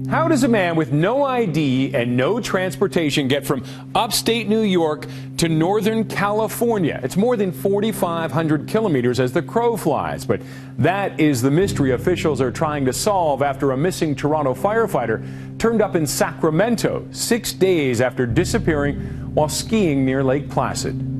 How does a man with no ID and no transportation get from upstate New York to Northern California? It's more than 4,500 kilometers as the crow flies. But that is the mystery officials are trying to solve after a missing Toronto firefighter turned up in Sacramento 6 days after disappearing while skiing near Lake Placid.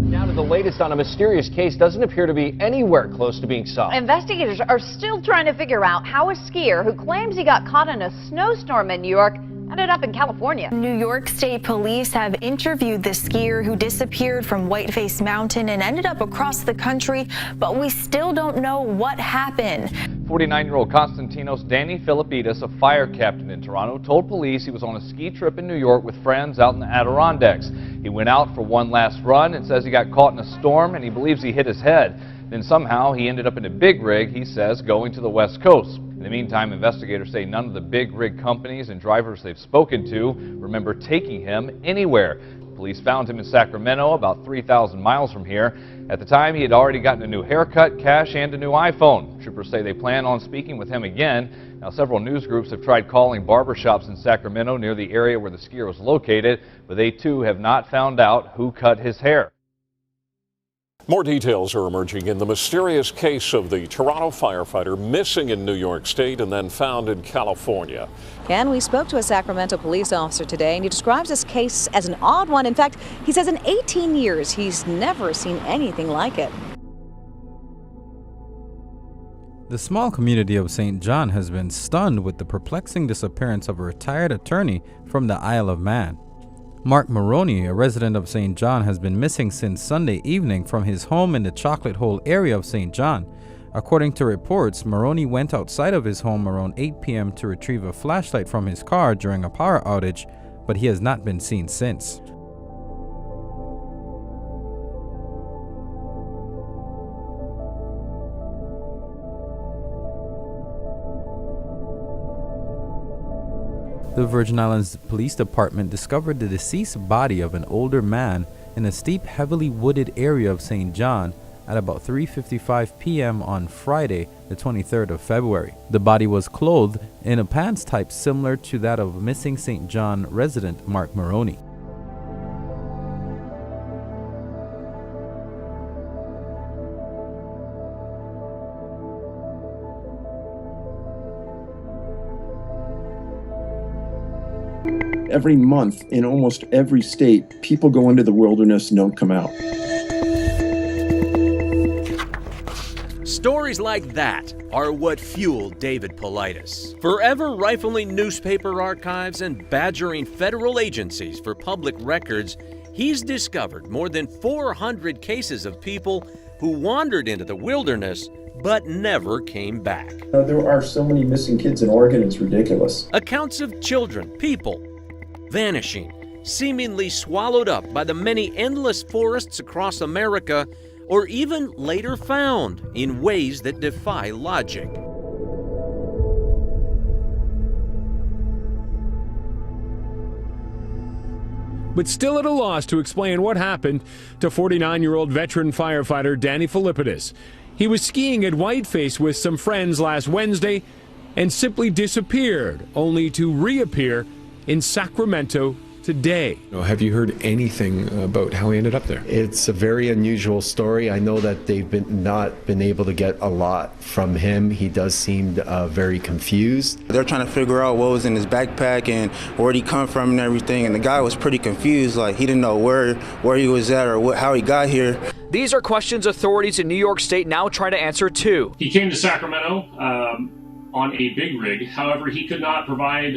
Now to the latest on a mysterious case doesn't appear to be anywhere close to being solved. Investigators are still trying to figure out how a skier who claims he got caught in a snowstorm in New York ended up in California. New York State Police have interviewed the skier who disappeared from Whiteface Mountain and ended up across the country, but we still don't know what happened. 49-year-old Konstantinos Danny Filippidis, a fire captain in Toronto, told police he was on a ski trip in New York with friends out in the Adirondacks. He went out for one last run and says he got caught in a storm and he believes he hit his head. Then somehow he ended up in a big rig, he says, going to the West Coast. In the meantime, investigators say none of the big rig companies and drivers they've spoken to remember taking him anywhere. Police found him in Sacramento, about 3,000 miles from here. At the time, he had already gotten a new haircut, cash, and a new iPhone. Troopers say they plan on speaking with him again. Now, several news groups have tried calling barbershops in Sacramento near the area where the skier was located, but they too have not found out who cut his hair. More details are emerging in the mysterious case of the Toronto firefighter missing in New York State and then found in California. And we spoke to a Sacramento police officer today, and he describes this case as an odd one. In fact, he says in 18 years, he's never seen anything like it. The small community of St. John has been stunned with the perplexing disappearance of a retired attorney from the Isle of Man. Mark Maroney, a resident of St. John, has been missing since Sunday evening from his home in the Chocolate Hole area of St. John. According to reports, Maroney went outside of his home around 8 p.m. to retrieve a flashlight from his car during a power outage, but he has not been seen since. The Virgin Islands Police Department discovered the deceased body of an older man in a steep, heavily wooded area of St. John at about 3:55 p.m. on Friday, the 23rd of February. The body was clothed in a pants type similar to that of missing St. John resident Mark Maroney. Every month in almost every state, people go into the wilderness and don't come out. Stories like that are what fueled David Paulides. Forever rifling newspaper archives and badgering federal agencies for public records, he's discovered more than 400 cases of people who wandered into the wilderness but never came back. There are so many missing kids in Oregon, it's ridiculous. Accounts of children, people, vanishing, seemingly swallowed up by the many endless forests across America, or even later found in ways that defy logic. But still at a loss to explain what happened to 49-year-old veteran firefighter Danny Filippidis. He was skiing at Whiteface with some friends last Wednesday and simply disappeared, only to reappear in Sacramento today. Have you heard anything about how he ended up there? It's a very unusual story. I know that they've not been able to get a lot from him. He does seem very confused. They're trying to figure out what was in his backpack and where'd he come from and everything. And the guy was pretty confused. Like, he didn't know where he was at or how he got here. These are questions authorities in New York State now try to answer too. He came to Sacramento on a big rig. However, he could not provide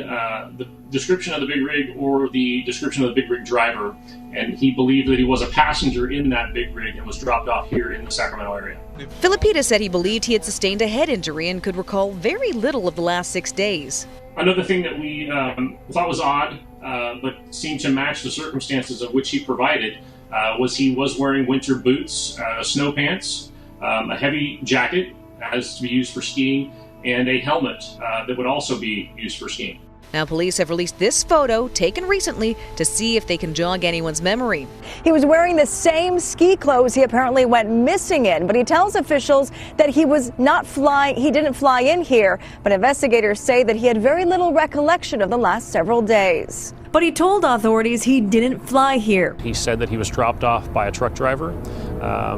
the description of the big rig or the description of the big rig driver, and he believed that he was a passenger in that big rig and was dropped off here in the Sacramento area. Filippidis said he believed he had sustained a head injury and could recall very little of the last 6 days. Another thing that we thought was odd, but seemed to match the circumstances of which he provided, was he was wearing winter boots, snow pants, a heavy jacket that has to be used for skiing, and a helmet that would also be used for skiing. Now, police have released this photo taken recently to see if they can jog anyone's memory. He was wearing the same ski clothes he apparently went missing in, but he tells officials that he didn't fly in here, but investigators say that he had very little recollection of the last several days. But he told authorities he didn't fly here. He said that he was dropped off by a truck driver,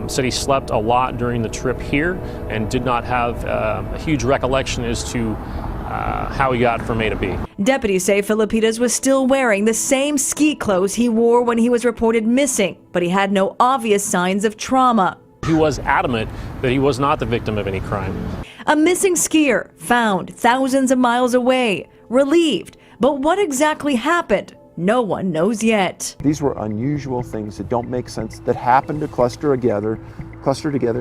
said he slept a lot during the trip here, and did not have a huge recollection as to how he got from A to B. Deputies say Filipides was still wearing the same ski clothes he wore when he was reported missing, but he had no obvious signs of trauma. He was adamant that he was not the victim of any crime. A missing skier found thousands of miles away, relieved. But what exactly happened? No one knows yet. These were unusual things that don't make sense, that happen to cluster together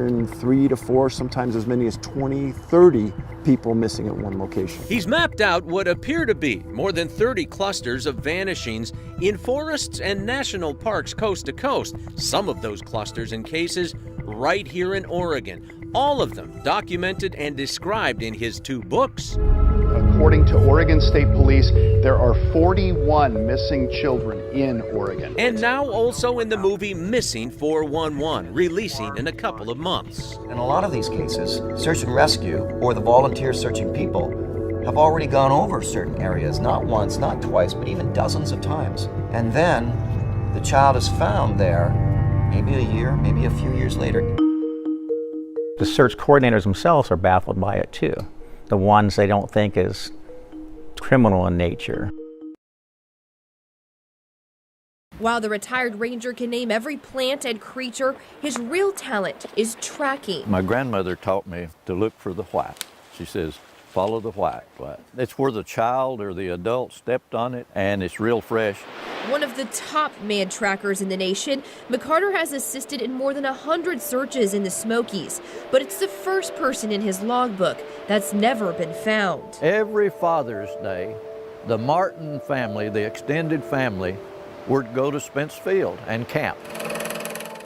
in 3 to 4, sometimes as many as 20, 30 people missing at one location. He's mapped out what appear to be more than 30 clusters of vanishings in forests and national parks coast to coast. Some of those clusters and cases right here in Oregon. All of them documented and described in his 2 books. According to Oregon State Police, there are 41 missing children in Oregon. And now also in the movie Missing 411, releasing in a couple of months. In a lot of these cases, search and rescue, or the volunteers searching people, have already gone over certain areas, not once, not twice, but even dozens of times. And then the child is found there, maybe a year, maybe a few years later. The search coordinators themselves are baffled by it too. The ones they don't think is criminal in nature. While the retired ranger can name every plant and creature, his real talent is tracking. My grandmother taught me to look for the white. She says, follow the white. It's where the child or the adult stepped on it, and it's real fresh. One of the top man trackers in the nation, McCarter has assisted in more than 100 searches in the Smokies, but it's the first person in his logbook that's never been found. Every Father's Day, the Martin family, the extended family, would go to Spence Field and camp.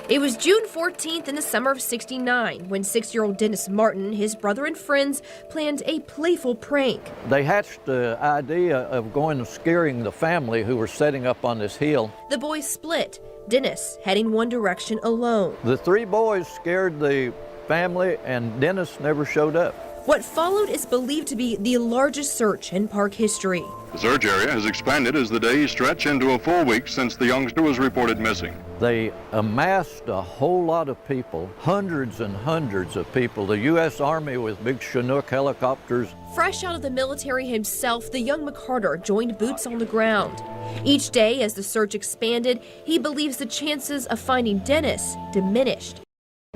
It was June 14th in the summer of '69 when 6-year-old Dennis Martin, his brother and friends, planned a playful prank. They hatched the idea of going and scaring the family who were setting up on this hill. The boys split, Dennis heading one direction alone. The 3 boys scared the family, and Dennis never showed up. What followed is believed to be the largest search in park history. The search area has expanded as the days stretch into a full week since the youngster was reported missing. They amassed a whole lot of people, hundreds and hundreds of people. The U.S. Army with big Chinook helicopters. Fresh out of the military himself, the young McCarter joined boots on the ground. Each day, as the search expanded, he believes the chances of finding Dennis diminished.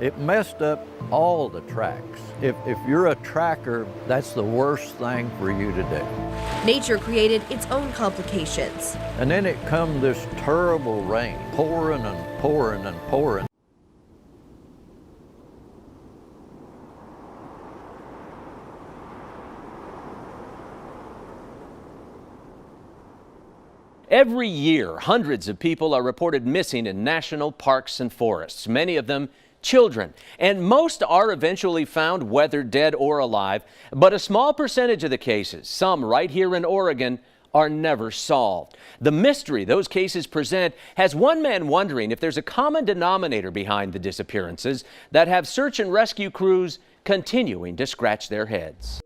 It messed up all the tracks. If you're a tracker, that's the worst thing for you to do. Nature created its own complications. And then it come this terrible rain, pouring and pouring and pouring. Every year, hundreds of people are reported missing in national parks and forests, many of them children, and most are eventually found whether dead or alive, but a small percentage of the cases, some right here in Oregon, are never solved. The mystery those cases present has one man wondering if there's a common denominator behind the disappearances that have search and rescue crews continuing to scratch their heads.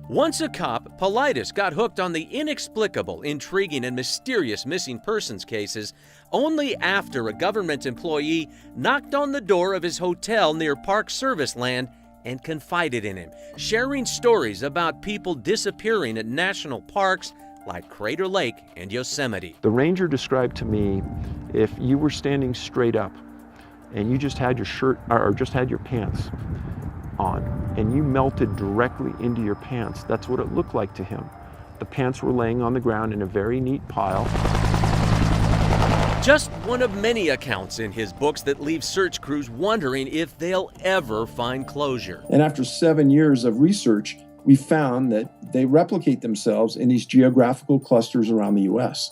Once a cop, Paulides got hooked on the inexplicable, intriguing, and mysterious missing persons cases only after a government employee knocked on the door of his hotel near Park Service land and confided in him, sharing stories about people disappearing at national parks like Crater Lake and Yosemite. The ranger described to me, if you were standing straight up and you just had your shirt or just had your pants on and you melted directly into your pants, that's what it looked like to him. The pants were laying on the ground in a very neat pile. Just one of many accounts in his books that leave search crews wondering if they'll ever find closure. And after 7 years of research, we found that they replicate themselves in these geographical clusters around the U.S.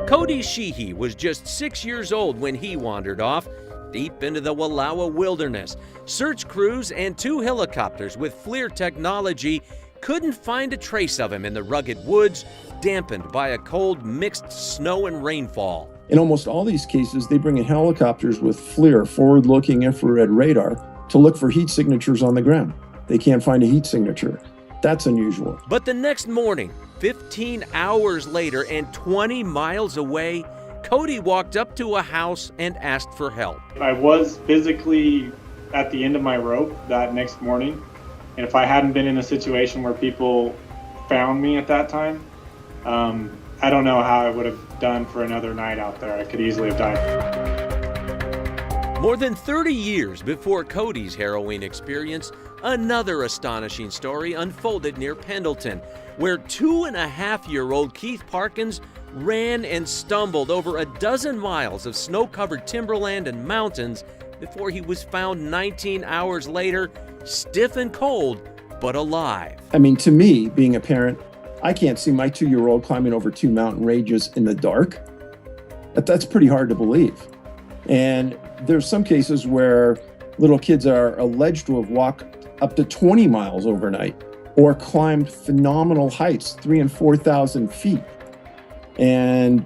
Cody Sheehy was just 6 years old when he wandered off deep into the Wallowa wilderness. Search crews and 2 helicopters with FLIR technology couldn't find a trace of him in the rugged woods, dampened by a cold mixed snow and rainfall. In almost all these cases, they bring in helicopters with FLIR, forward-looking infrared radar, to look for heat signatures on the ground. They can't find a heat signature. That's unusual. But the next morning, 15 hours later and 20 miles away, Cody walked up to a house and asked for help. I was physically at the end of my rope that next morning, and if I hadn't been in a situation where people found me at that time, I don't know how I would have done for another night out there. I could easily have died. More than 30 years before Cody's harrowing experience, another astonishing story unfolded near Pendleton, where 2.5-year-old Keith Parkins ran and stumbled over a dozen miles of snow-covered timberland and mountains before he was found 19 hours later, stiff and cold, but alive. I mean, to me, being a parent, I can't see my 2-year-old climbing over 2 mountain ranges in the dark. That's pretty hard to believe. And there's some cases where little kids are alleged to have walked up to 20 miles overnight or climbed phenomenal heights, 3,000 and 4,000 feet. And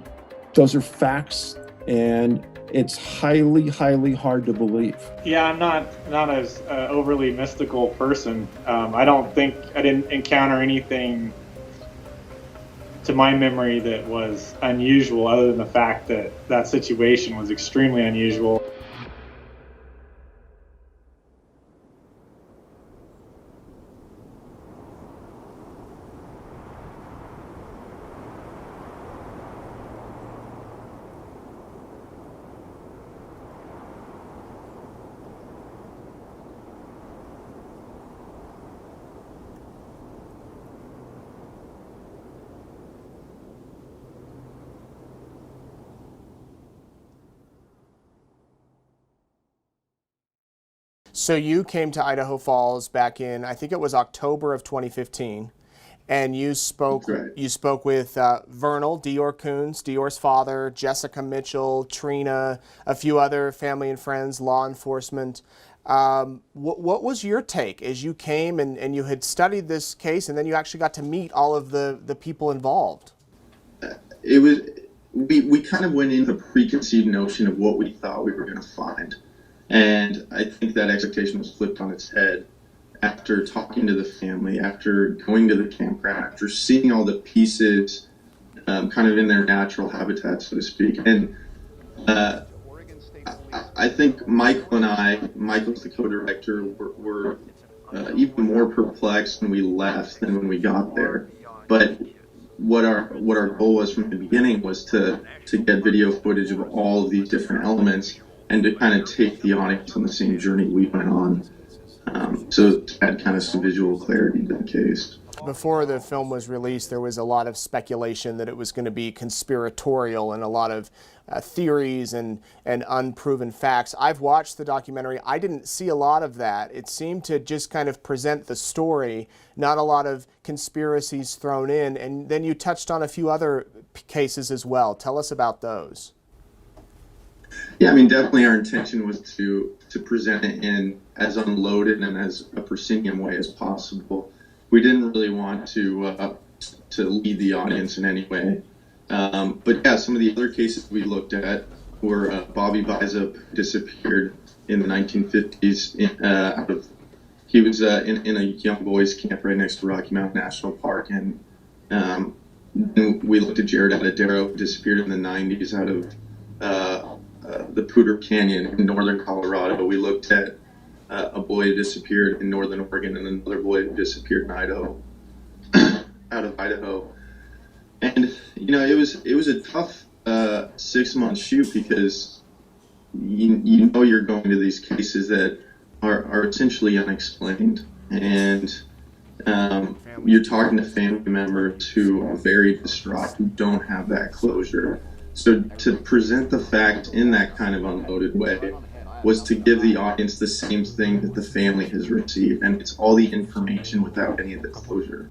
those are facts, and it's highly, highly hard to believe. Yeah, I'm not as overly mystical person. I didn't encounter anything to my memory that was unusual, other than the fact that that situation was extremely unusual. So you came to Idaho Falls back in, I think it was October of 2015, and you spoke with Vernal, Dior Coons, Dior's father, Jessica Mitchell, Trina, a few other family and friends, law enforcement. What was your take as you came and you had studied this case, and then you actually got to meet all of the people involved? It was, we kind of went in with a preconceived notion of what we thought we were going to find. And I think that expectation was flipped on its head after talking to the family, after going to the campground, after seeing all the pieces kind of in their natural habitat, so to speak. And I think Michael and I, Michael's the co-director, were even more perplexed when we left than when we got there. But what our goal was from the beginning was to get video footage of all of these different elements and to kind of take the audience on the same journey we went on. So to add kind of some visual clarity to the case. Before the film was released, there was a lot of speculation that it was going to be conspiratorial and a lot of theories and unproven facts. I've watched the documentary. I didn't see a lot of that. It seemed to just kind of present the story, not a lot of conspiracies thrown in. And then you touched on a few other cases as well. Tell us about those. Yeah, I mean, definitely our intention was to present it in as unloaded and as a proscenium way as possible. We didn't really want to lead the audience in any way. But yeah, some of the other cases we looked at were Bobby Bicep, who disappeared in the 1950s. He was in a young boys camp right next to Rocky Mountain National Park, and then we looked at Jared Adadero, who disappeared in the 90s out of the Poudre Canyon in northern Colorado. We looked at a boy who disappeared in northern Oregon and another boy who disappeared in Idaho, out of Idaho. And you know, it was a tough 6-month shoot because you know you're going to these cases that are essentially unexplained, and you're talking to family members who are very distraught, who don't have that closure. So to present the fact in that kind of unloaded way was to give the audience the same thing that the family has received, and it's all the information without any of the closure.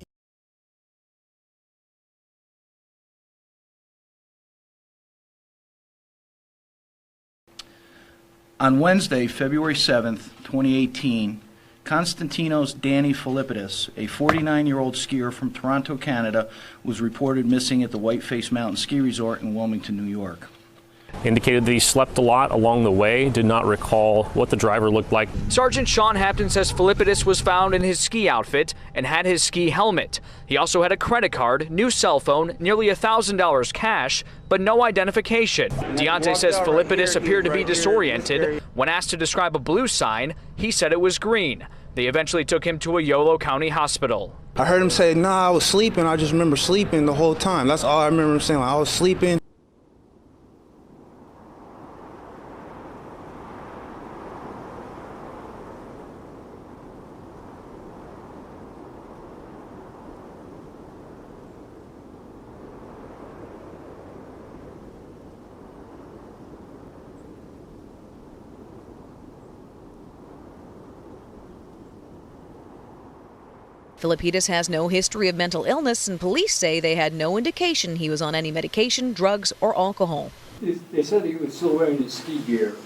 On Wednesday, February 7th, 2018, Konstantinos Danny Philippidis, a 49-year-old skier from Toronto, Canada, was reported missing at the Whiteface Mountain Ski Resort in Wilmington, New York. Indicated that he slept a lot along the way, did not recall what the driver looked like. Sergeant Sean Hampton says Philippidis was found in his ski outfit and had his ski helmet. He also had a credit card, new cell phone, nearly $1,000 cash, but no identification. Deontay says Philippidis appeared to be disoriented. When asked to describe a blue sign, he said it was green. They eventually took him to a Yolo County hospital. I heard him say, "Nah, I was sleeping. I just remember sleeping the whole time." That's all I remember him saying. Like, I was sleeping. Philippidis has no history of mental illness, and police say they had no indication he was on any medication, drugs, or alcohol. They said he was still wearing his ski gear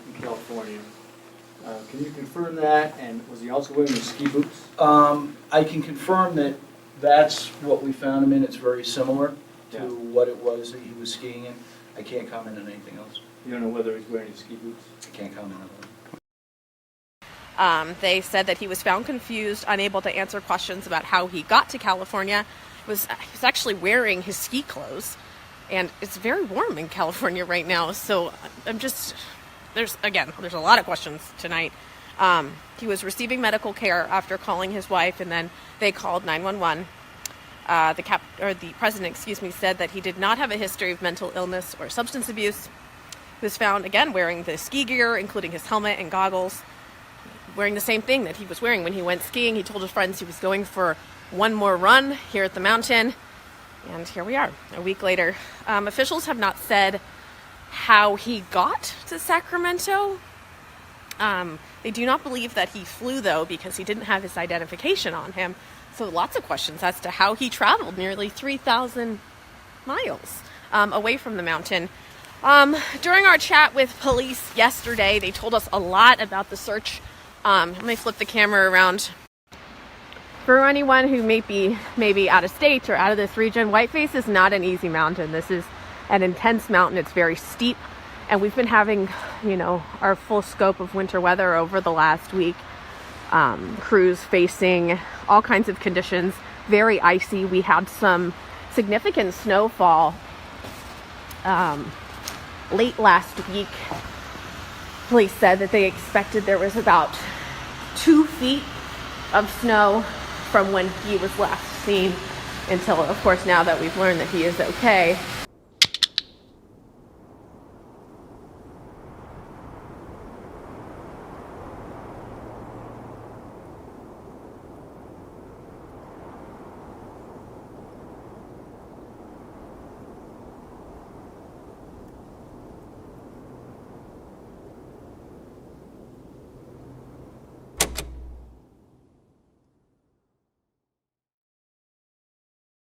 in California. Can you confirm that? And was he also wearing his ski boots? I can confirm that that's what we found him in. It's very similar to what it was that he was skiing in. I can't comment on anything else. You don't know whether he's wearing his ski boots? I can't comment on that. They said that he was found confused, unable to answer questions about how he got to California. He was actually wearing his ski clothes, and it's very warm in California right now. So there's a lot of questions tonight. He was receiving medical care after calling his wife, and then they called 911. The president, said that he did not have a history of mental illness or substance abuse. He was found again wearing the ski gear, including his helmet and goggles, wearing the same thing that he was wearing when he went skiing. He told his friends he was going for one more run here at the mountain. And here we are, a week later. Officials have not said how he got to Sacramento. They do not believe that he flew, though, because he didn't have his identification on him. So lots of questions as to how he traveled nearly 3,000 miles away from the mountain. During our chat with police yesterday, they told us a lot about the search. Let me flip the camera around. For anyone who may be maybe out of state or out of this region, Whiteface is not an easy mountain. This is an intense mountain. It's very steep, and we've been having, our full scope of winter weather over the last week. Crews facing all kinds of conditions, very icy. We had some significant snowfall late last week. Police said that they expected there was about 2 feet of snow from when he was last seen until, of course, now that we've learned that he is okay.